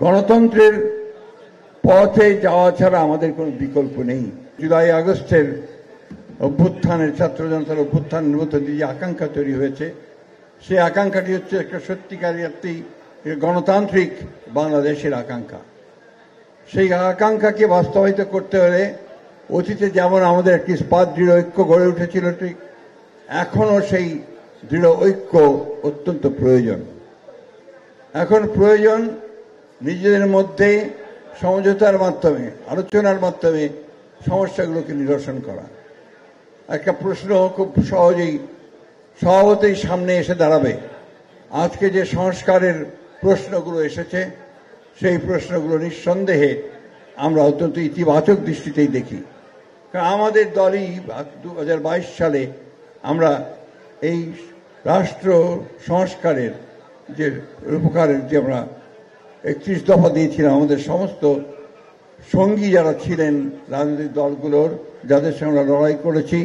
গণতন্ত্রের পথে যাওয়া ছাড়া আমাদের কোনো বিকল্প নেই। জুলাই আগস্টের অভ্যুত্থানের, ছাত্র জনতার অভ্যুত্থানের মধ্যে যে আকাঙ্ক্ষা তৈরি হয়েছে, সেই আকাঙ্ক্ষাটি হচ্ছে একটা সত্যিকারের একটি গণতান্ত্রিক বাংলাদেশের আকাঙ্ক্ষা। সেই আকাঙ্ক্ষাকে বাস্তবায়িত করতে হলে অতীতে যেমন আমাদের একটি ইস্পাত দৃঢ় ঐক্য গড়ে উঠেছিল, ঠিক এখনও সেই দৃঢ় ঐক্য অত্যন্ত প্রয়োজন। এখন প্রয়োজন নিজেদের মধ্যে সমঝোতার মাধ্যমে, আলোচনার মাধ্যমে সমস্যাগুলোকে নিরসন করা। একটা প্রশ্ন খুব সহজেই সামনে এসে দাঁড়াবে। আজকে যে সংস্কারের প্রশ্নগুলো এসেছে, সেই প্রশ্নগুলো নিঃসন্দেহে আমরা অত্যন্ত ইতিবাচক দৃষ্টিতেই দেখি। কারণ আমাদের দলই 2022 সালে আমরা এই রাষ্ট্র সংস্কারের যে রূপকারের যে আমরা 31 দফা দিয়েছিলাম, আমাদের সমস্ত সঙ্গী যারা ছিলেন রাজনৈতিক দলগুলোর, যাদের সঙ্গে আমরা লড়াই করেছি,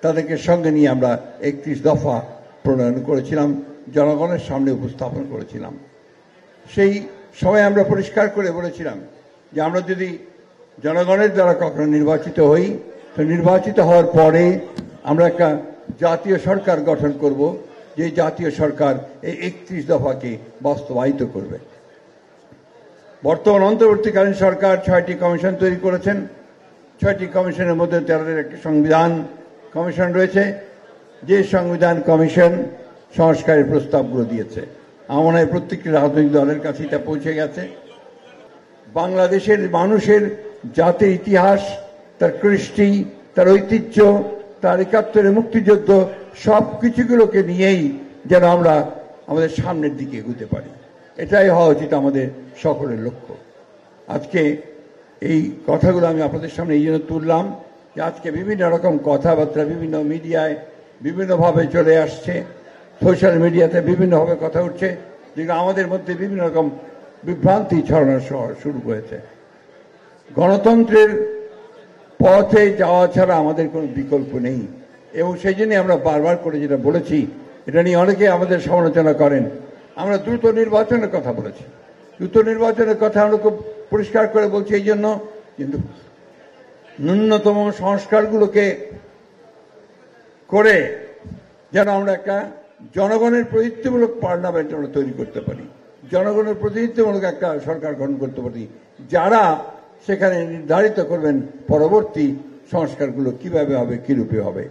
তাদেরকে সঙ্গে নিয়ে আমরা 31 দফা প্রণয়ন করেছিলাম, জনগণের সামনে উপস্থাপন করেছিলাম। সেই সময় আমরা পরিষ্কার করে বলেছিলাম যে আমরা যদি জনগণের দ্বারা কখনো নির্বাচিত হই, তো নির্বাচিত হওয়ার পরে আমরা একটা জাতীয় সরকার গঠন করব, যে জাতীয় সরকার এই 31 দফাকে বাস্তবায়িত করবে। বর্তমান অন্তর্বর্তীকালীন সরকার 6টি কমিশন তৈরি করেছেন। 6টি কমিশনের মধ্যে 13 একটি সংবিধান কমিশন রয়েছে, যে সংবিধান কমিশন সংস্কারের প্রস্তাবগুলো দিয়েছে। আমার মনে হয় প্রত্যেকটি রাজনৈতিক দলের কাছে এটা পৌঁছে গেছে। বাংলাদেশের মানুষের জাতির ইতিহাস, তার কৃষ্টি, তার ঐতিহ্য, তার 71-এর মুক্তিযুদ্ধ, সব কিছুগুলোকে নিয়েই যেন আমরা আমাদের সামনের দিকে এগোতে পারি, এটাই হওয়া উচিত আমাদের সকলের লক্ষ্য। আজকে এই কথাগুলো আমি আপনাদের সামনে এই জন্য তুললাম যে আজকে বিভিন্ন রকম কথাবার্তা বিভিন্ন মিডিয়ায় বিভিন্নভাবে চলে আসছে, সোশ্যাল মিডিয়াতে বিভিন্নভাবে কথা উঠছে, যেগুলো আমাদের মধ্যে বিভিন্ন রকম বিভ্রান্তি ছড়ানো শুরু হয়েছে। গণতন্ত্রের পথে যাওয়া ছাড়া আমাদের কোনো বিকল্প নেই, এবং সেই জন্যই আমরা বারবার করে যেটা বলেছি, এটা নিয়ে অনেকে আমাদের সমালোচনা করেন। আমরা দ্রুত নির্বাচনের কথা বলেছি, দ্রুত নির্বাচনের কথা আমরা খুব পরিষ্কার করে বলছি এই জন্য, কিন্তু ন্যূনতম সংস্কারগুলোকে করে যেন আমরা একটা জনগণের প্রতিনিধিত্বমূলক পার্লামেন্ট আমরা তৈরি করতে পারি, জনগণের প্রতিনিধিত্বমূলক একটা সরকার গঠন করতে পারি, যারা সেখানে নির্ধারিত করবেন পরবর্তী সংস্কারগুলো কিভাবে হবে, কিরূপে হবে।